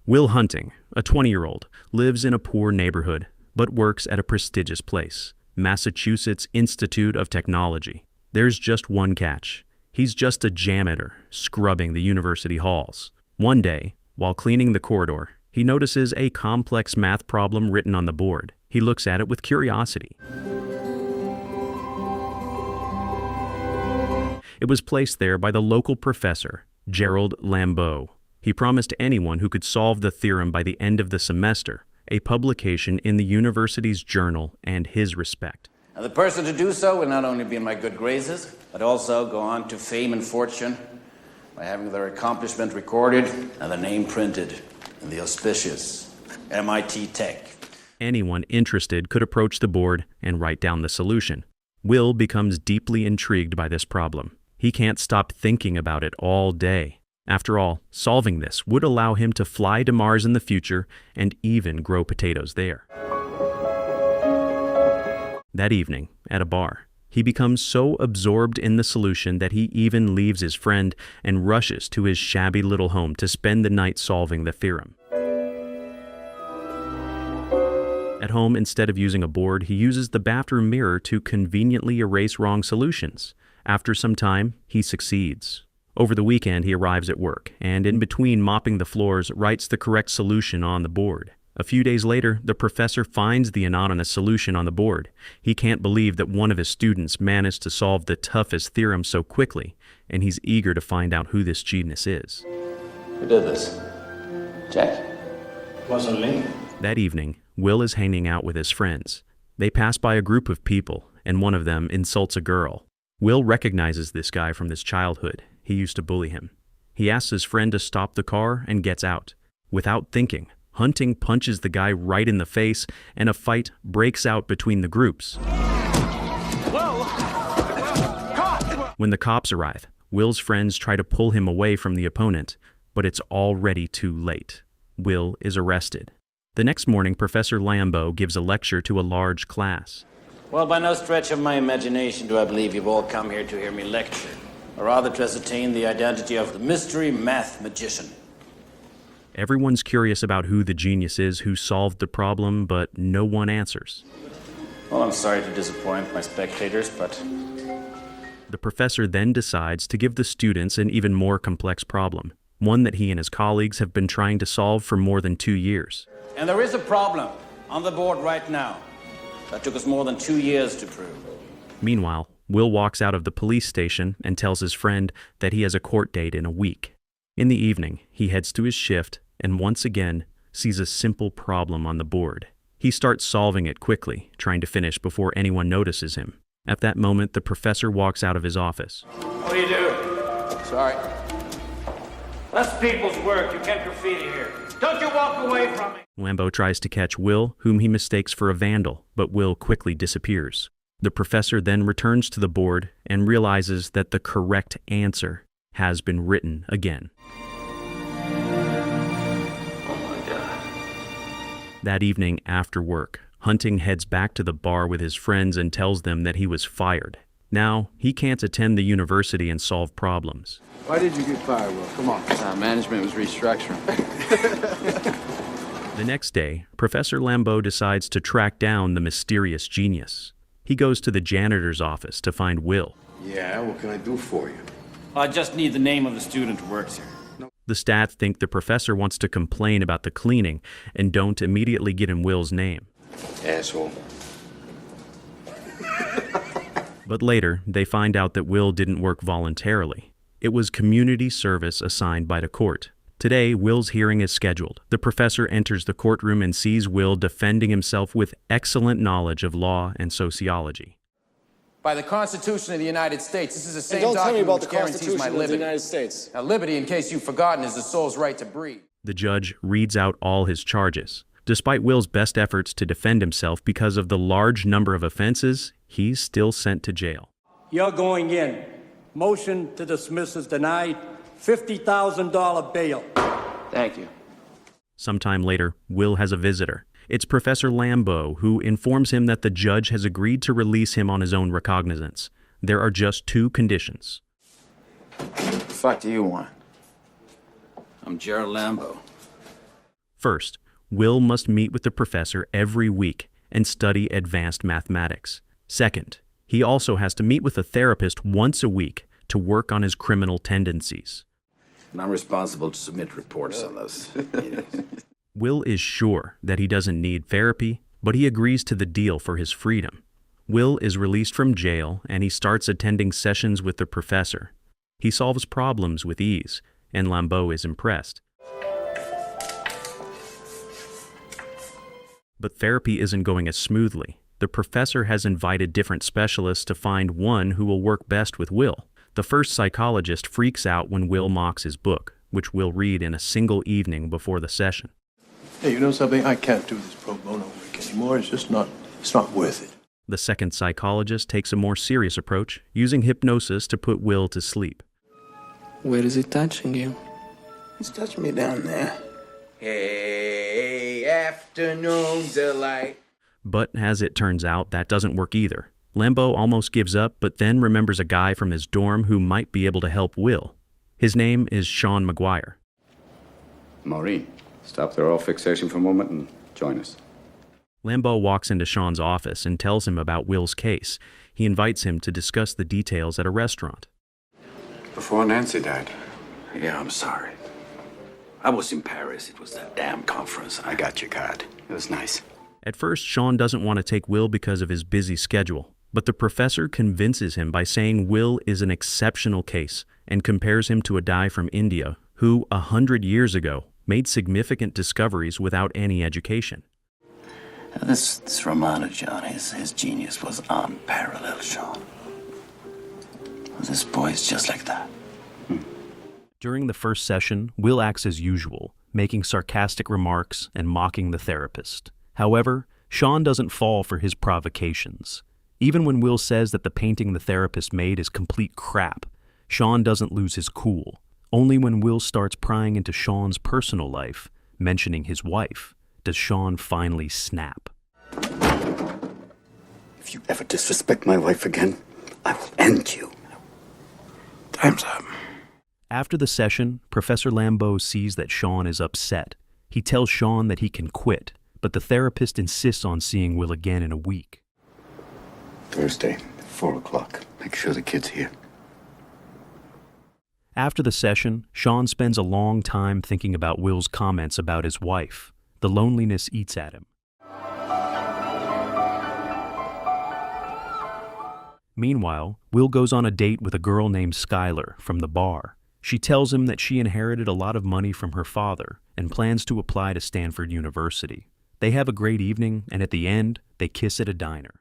Will Hunting, a 20-year-old, lives in a poor neighborhood, but works at a prestigious place, Massachusetts Institute of Technology. There's just one catch. He's just a janitor, scrubbing the university halls. One day, while cleaning the corridor, he notices a complex math problem written on the board. He looks at it with curiosity. It was placed there by the local professor, Gerald Lambeau. He promised anyone who could solve the theorem by the end of the semester a publication in the university's journal and his respect. And the person to do so will not only be in my good graces, but also go on to fame and fortune by having their accomplishment recorded and their name printed in the auspicious MIT Tech. Anyone interested could approach the board and write down the solution. Will becomes deeply intrigued by this problem. He can't stop thinking about it all day. After all, solving this would allow him to fly to Mars in the future and even grow potatoes there. That evening, at a bar, he becomes so absorbed in the solution that he even leaves his friend and rushes to his shabby little home to spend the night solving the theorem. At home, instead of using a board, he uses the bathroom mirror to conveniently erase wrong solutions. After some time, he succeeds. Over the weekend, he arrives at work, and in between mopping the floors, writes the correct solution on the board. A few days later, the professor finds the anonymous solution on the board. He can't believe that one of his students managed to solve the toughest theorem so quickly, and he's eager to find out who this genius is. Who did this? Jack? Wasn't me. That evening, Will is hanging out with his friends. They pass by a group of people, and one of them insults a girl. Will recognizes this guy from his childhood. He used to bully him. He asks his friend to stop the car and gets out. Without thinking, Hunting punches the guy right in the face, and a fight breaks out between the groups. Whoa! Cops! When the cops arrive, Will's friends try to pull him away from the opponent, but it's already too late. Will is arrested. The next morning, Professor Lambeau gives a lecture to a large class. Well, by no stretch of my imagination do I believe you've all come here to hear me lecture, or rather to ascertain the identity of the mystery math magician. Everyone's curious about who the genius is who solved the problem, but no one answers. Well, I'm sorry to disappoint my spectators, but The professor then decides to give the students an even more complex problem, one that he and his colleagues have been trying to solve for more than 2 years. And there is a problem on the board right now that took us more than 2 years to prove. Meanwhile, Will walks out of the police station and tells his friend that he has a court date in a week. In the evening, he heads to his shift and once again sees a simple problem on the board. He starts solving it quickly, trying to finish before anyone notices him. At that moment, the professor walks out of his office. What are you doing? Sorry. That's people's work. You can't graffiti here. Don't you walk away from me. Lambeau tries to catch Will, whom he mistakes for a vandal, but Will quickly disappears. The professor then returns to the board and realizes that the correct answer has been written again. Oh my God. That evening after work, Hunting heads back to the bar with his friends and tells them that he was fired. Now, he can't attend the university and solve problems. Why did you get fired, Will? Come on. Management was restructuring. The next day, Professor Lambeau decides to track down the mysterious genius. He goes to the janitor's office to find Will. Yeah, what can I do for you? I just need the name of the student who works here. The staff think the professor wants to complain about the cleaning and don't immediately get him Will's name. Asshole. But later, they find out that Will didn't work voluntarily. It was community service assigned by the court. Today, Will's hearing is scheduled. The professor enters the courtroom and sees Will defending himself with excellent knowledge of law and sociology. By the Constitution of the United States, this is the same Don't tell me document about which the guarantees my Constitution of the liberty. United States. Now, liberty, in case you've forgotten, is the soul's right to breathe. The judge reads out all his charges. Despite Will's best efforts to defend himself because of the large number of offenses, he's still sent to jail. You're going in. Motion to dismiss is denied. $50,000 bail. Thank you. Sometime later, Will has a visitor. It's Professor Lambeau, who informs him that the judge has agreed to release him on his own recognizance. There are just 2 conditions. What the fuck do you want? I'm Gerald Lambeau. First, Will must meet with the professor every week and study advanced mathematics. Second, he also has to meet with a therapist once a week to work on his criminal tendencies. And I'm responsible to submit reports on this. Will is sure that he doesn't need therapy, but he agrees to the deal for his freedom. Will is released from jail and he starts attending sessions with the professor. He solves problems with ease, and Lambeau is impressed. But therapy isn't going as smoothly. The professor has invited different specialists to find one who will work best with Will. The first psychologist freaks out when Will mocks his book, which Will read in a single evening before the session. Hey, you know something? I can't do this pro bono work anymore. It's not worth it. The second psychologist takes a more serious approach, using hypnosis to put Will to sleep. Where is it touching you? It's touching me down there. Hey, afternoon delight. But as it turns out, that doesn't work either. Lambeau almost gives up, but then remembers a guy from his dorm who might be able to help Will. His name is Sean McGuire. Maureen, stop the oral fixation for a moment and join us. Lambeau walks into Sean's office and tells him about Will's case. He invites him to discuss the details at a restaurant. Before Nancy died. Yeah, I'm sorry. I was in Paris. It was that damn conference, and I got your card. It was nice. At first, Sean doesn't want to take Will because of his busy schedule, but the professor convinces him by saying Will is an exceptional case and compares him to a guy from India who, 100 years ago, made significant discoveries without any education. This Romano, John, his genius was unparalleled, Sean. This boy's just like that. During the first session, Will acts as usual, making sarcastic remarks and mocking the therapist. However, Sean doesn't fall for his provocations. Even when Will says that the painting the therapist made is complete crap, Sean doesn't lose his cool. Only when Will starts prying into Sean's personal life, mentioning his wife, does Sean finally snap. If you ever disrespect my wife again, I will end you. Time's up. After the session, Professor Lambeau sees that Sean is upset. He tells Sean that he can quit, but the therapist insists on seeing Will again in a week. Thursday, 4 o'clock. Make sure the kid's here. After the session, Sean spends a long time thinking about Will's comments about his wife. The loneliness eats at him. Meanwhile, Will goes on a date with a girl named Skylar from the bar. She tells him that she inherited a lot of money from her father and plans to apply to Stanford University. They have a great evening, and at the end, they kiss at a diner.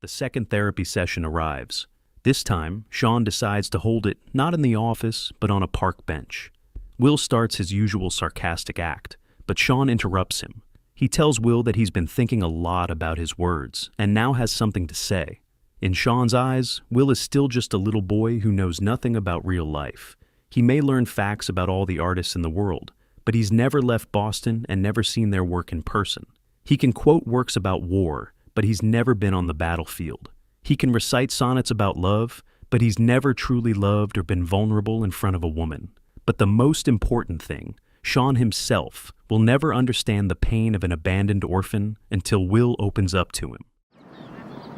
The second therapy session arrives. This time, Sean decides to hold it not in the office, but on a park bench. Will starts his usual sarcastic act, but Sean interrupts him. He tells Will that he's been thinking a lot about his words and now has something to say. In Sean's eyes, Will is still just a little boy who knows nothing about real life. He may learn facts about all the artists in the world, but he's never left Boston and never seen their work in person. He can quote works about war, but he's never been on the battlefield. He can recite sonnets about love, but he's never truly loved or been vulnerable in front of a woman. But the most important thing, Sean himself will never understand the pain of an abandoned orphan until Will opens up to him.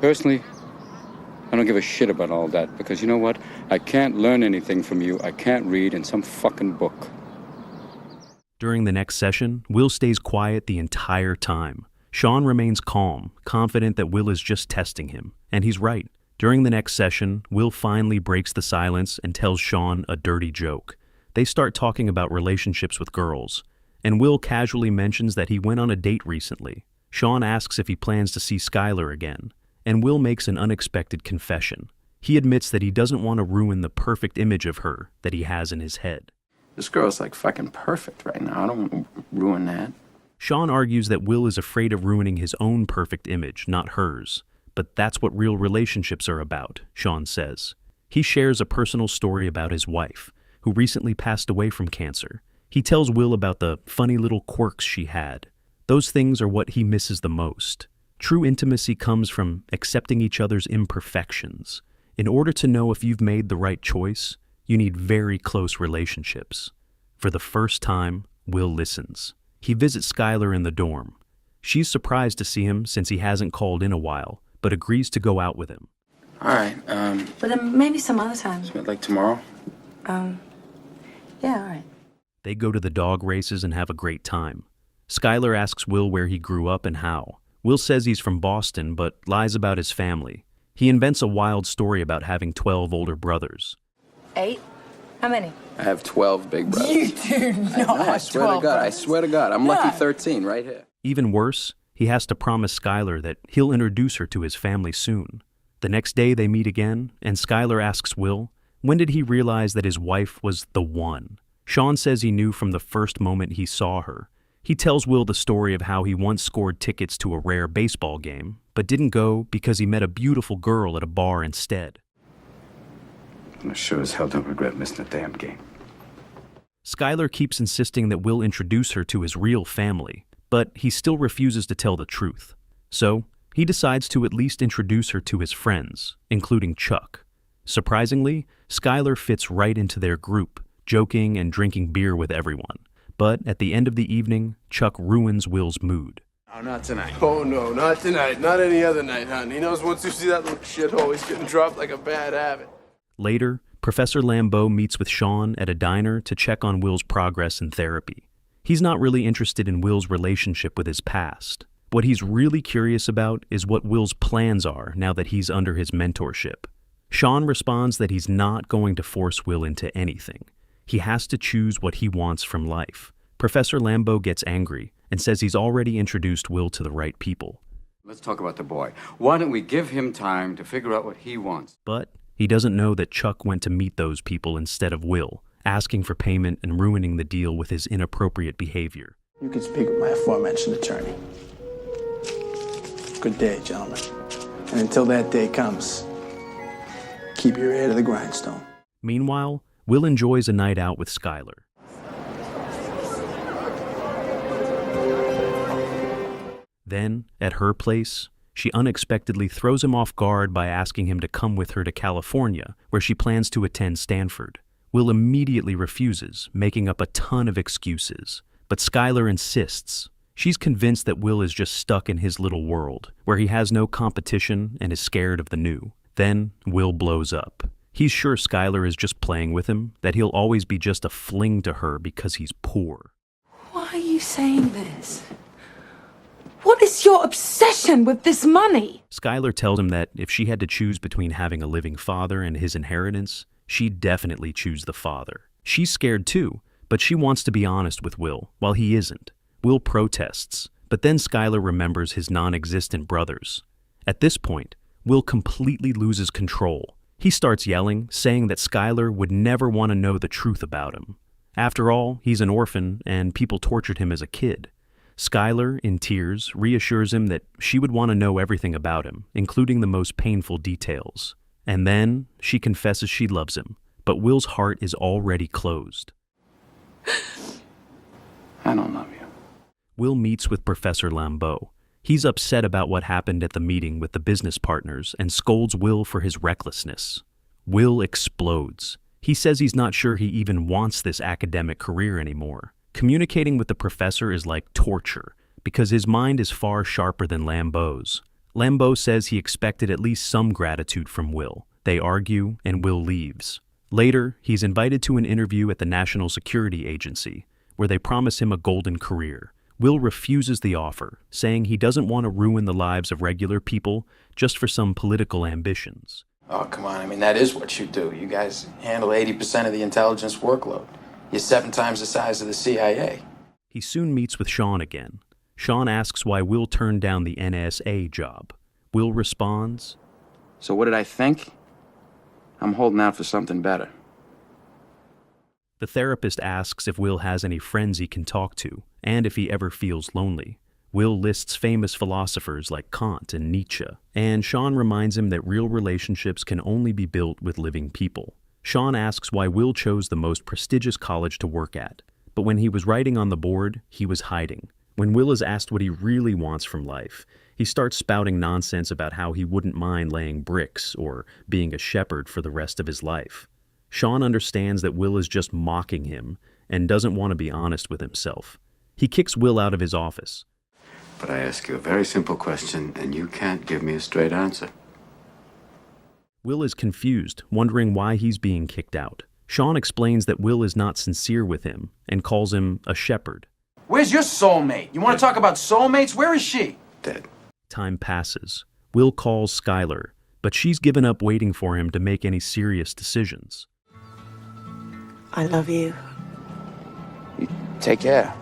Personally, I don't give a shit about all that, because you know what? I can't learn anything from you. I can't read in some fucking book. During the next session, Will stays quiet the entire time. Sean remains calm, confident that Will is just testing him, and he's right. During the next session, Will finally breaks the silence and tells Sean a dirty joke. They start talking about relationships with girls, and Will casually mentions that he went on a date recently. Sean asks if he plans to see Skylar again, and Will makes an unexpected confession. He admits that he doesn't want to ruin the perfect image of her that he has in his head. This girl's like fucking perfect right now. I don't want to ruin that. Sean argues that Will is afraid of ruining his own perfect image, not hers. But that's what real relationships are about, Sean says. He shares a personal story about his wife, who recently passed away from cancer. He tells Will about the funny little quirks she had. Those things are what he misses the most. True intimacy comes from accepting each other's imperfections. In order to know if you've made the right choice, you need very close relationships. For the first time, Will listens. He visits Skylar in the dorm. She's surprised to see him since he hasn't called in a while, but agrees to go out with him. All right, But then maybe some other time. like tomorrow? Yeah, all right. They go to the dog races and have a great time. Skylar asks Will where he grew up and how. Will says he's from Boston, but lies about his family. He invents a wild story about having 12 older brothers. 8? How many? I have 12 big brothers. You do not have I swear 12 to God, brothers. I swear to God. I'm lucky 13 right here. Even worse, he has to promise Skylar that he'll introduce her to his family soon. The next day they meet again, and Skylar asks Will, when did he realize that his wife was the one? Sean says he knew from the first moment he saw her. He tells Will the story of how he once scored tickets to a rare baseball game, but didn't go because he met a beautiful girl at a bar instead. I sure as hell don't regret missing a damn game. Skylar keeps insisting that Will introduce her to his real family, but he still refuses to tell the truth. So, he decides to at least introduce her to his friends, including Chuck. Surprisingly, Skylar fits right into their group, joking and drinking beer with everyone. But at the end of the evening, Chuck ruins Will's mood. Oh, not tonight. Oh, no, not tonight. Not any other night, hon. He knows once you see that little shithole, he's getting dropped like a bad habit. Later, Professor Lambeau meets with Sean at a diner to check on Will's progress in therapy. He's not really interested in Will's relationship with his past. What he's really curious about is what Will's plans are now that he's under his mentorship. Sean responds that he's not going to force Will into anything. He has to choose what he wants from life. Professor Lambeau gets angry and says he's already introduced Will to the right people. Let's talk about the boy. Why don't we give him time to figure out what he wants? But he doesn't know that Chuck went to meet those people instead of Will, asking for payment and ruining the deal with his inappropriate behavior. You can speak with my aforementioned attorney. Good day, gentlemen. And until that day comes, keep your ear to the grindstone. Meanwhile, Will enjoys a night out with Skylar. Then, at her place, she unexpectedly throws him off guard by asking him to come with her to California, where she plans to attend Stanford. Will immediately refuses, making up a ton of excuses. But Skylar insists. She's convinced that Will is just stuck in his little world, where he has no competition and is scared of the new. Then, Will blows up. He's sure Skylar is just playing with him, that he'll always be just a fling to her because he's poor. Why are you saying this? What is your obsession with this money? Skylar tells him that if she had to choose between having a living father and his inheritance, she'd definitely choose the father. She's scared too, but she wants to be honest with Will, while he isn't. Will protests, but then Skylar remembers his non-existent brothers. At this point, Will completely loses control. He starts yelling, saying that Skylar would never want to know the truth about him. After all, he's an orphan, and people tortured him as a kid. Skylar, in tears, reassures him that she would want to know everything about him, including the most painful details. And then, she confesses she loves him, but Will's heart is already closed. I don't love you. Will meets with Professor Lambeau. He's upset about what happened at the meeting with the business partners and scolds Will for his recklessness. Will explodes. He says he's not sure he even wants this academic career anymore. Communicating with the professor is like torture, because his mind is far sharper than Lambeau's. Lambeau says he expected at least some gratitude from Will. They argue, and Will leaves. Later, he's invited to an interview at the National Security Agency, where they promise him a golden career. Will refuses the offer, saying he doesn't want to ruin the lives of regular people just for some political ambitions. Oh, come on. I mean, that is what you do. You guys handle 80% of the intelligence workload. You're 7 times the size of the CIA. He soon meets with Sean again. Sean asks why Will turned down the NSA job. Will responds, So what did I think? I'm holding out for something better. The therapist asks if Will has any friends he can talk to, and if he ever feels lonely. Will lists famous philosophers like Kant and Nietzsche, and Sean reminds him that real relationships can only be built with living people. Sean asks why Will chose the most prestigious college to work at, but when he was writing on the board, he was hiding. When Will is asked what he really wants from life, he starts spouting nonsense about how he wouldn't mind laying bricks or being a shepherd for the rest of his life. Sean understands that Will is just mocking him and doesn't want to be honest with himself. He kicks Will out of his office. But I ask you a very simple question, and you can't give me a straight answer. Will is confused, wondering why he's being kicked out. Sean explains that Will is not sincere with him and calls him a shepherd. Where's your soulmate? You want to talk about soulmates? Where is she? Dead. Time passes. Will calls Skylar, but she's given up waiting for him to make any serious decisions. I love you. Take care.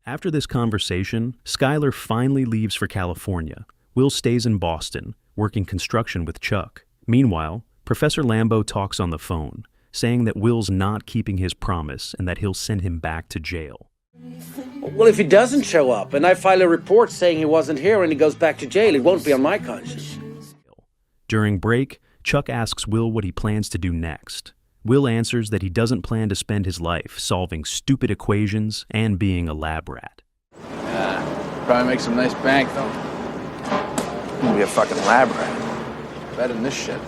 After this conversation, Skylar finally leaves for California. Will stays in Boston, working construction with Chuck. Meanwhile, Professor Lambeau talks on the phone, saying that Will's not keeping his promise and that he'll send him back to jail. Well, if he doesn't show up and I file a report saying he wasn't here and he goes back to jail, it won't be on my conscience. During break, Chuck asks Will what he plans to do next. Will answers that he doesn't plan to spend his life solving stupid equations and being a lab rat. Probably make some nice bank, though. I'm gonna be a fucking lab rat. Better than this shit.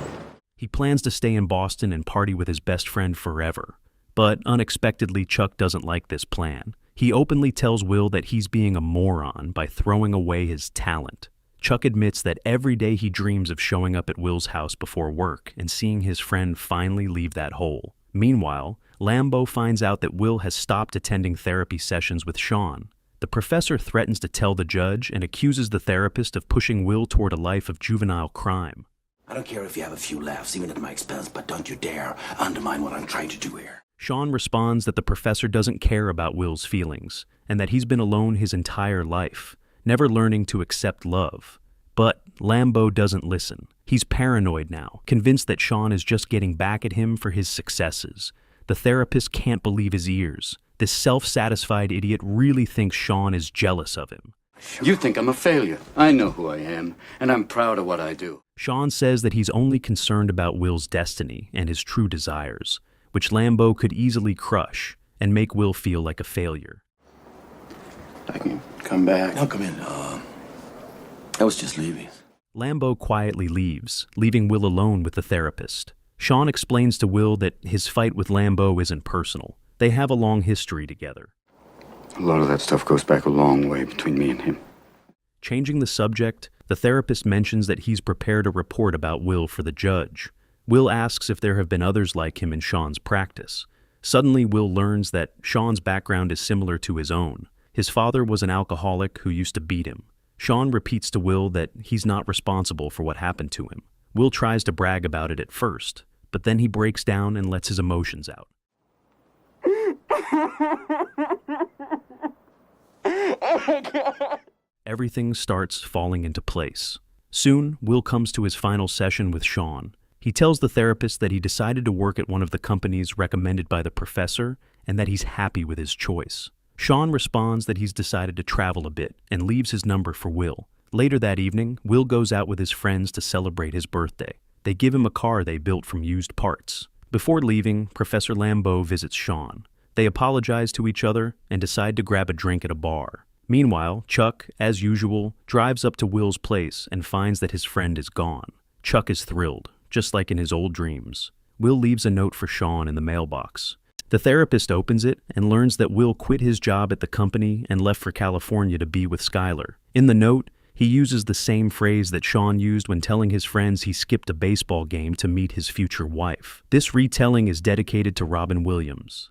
He plans to stay in Boston and party with his best friend forever. But unexpectedly, Chuck doesn't like this plan. He openly tells Will that he's being a moron by throwing away his talent. Chuck admits that every day he dreams of showing up at Will's house before work and seeing his friend finally leave that hole. Meanwhile, Lambeau finds out that Will has stopped attending therapy sessions with Sean. The professor threatens to tell the judge and accuses the therapist of pushing Will toward a life of juvenile crime. I don't care if you have a few laughs, even at my expense, but don't you dare undermine what I'm trying to do here. Sean responds that the professor doesn't care about Will's feelings and that he's been alone his entire life, never learning to accept love. But Lambeau doesn't listen. He's paranoid now, convinced that Sean is just getting back at him for his successes. The therapist can't believe his ears. This self-satisfied idiot really thinks Sean is jealous of him. You think I'm a failure. I know who I am, and I'm proud of what I do. Sean says that he's only concerned about Will's destiny and his true desires, which Lambeau could easily crush and make Will feel like a failure. I can come back. Now come in. I was just leaving. Lambeau quietly leaves, leaving Will alone with the therapist. Sean explains to Will that his fight with Lambeau isn't personal. They have a long history together. A lot of that stuff goes back a long way between me and him. Changing the subject, the therapist mentions that he's prepared a report about Will for the judge. Will asks if there have been others like him in Sean's practice. Suddenly, Will learns that Sean's background is similar to his own. His father was an alcoholic who used to beat him. Sean repeats to Will that he's not responsible for what happened to him. Will tries to brag about it at first, but then he breaks down and lets his emotions out. Everything starts falling into place. Soon, Will comes to his final session with Sean. He tells the therapist that he decided to work at one of the companies recommended by the professor and that he's happy with his choice. Sean responds that he's decided to travel a bit and leaves his number for Will. Later that evening, Will goes out with his friends to celebrate his birthday. They give him a car they built from used parts. Before leaving, Professor Lambeau visits Sean. They apologize to each other and decide to grab a drink at a bar. Meanwhile, Chuck, as usual, drives up to Will's place and finds that his friend is gone. Chuck is thrilled, just like in his old dreams. Will leaves a note for Sean in the mailbox. The therapist opens it and learns that Will quit his job at the company and left for California to be with Skylar. In the note, he uses the same phrase that Sean used when telling his friends he skipped a baseball game to meet his future wife. This retelling is dedicated to Robin Williams.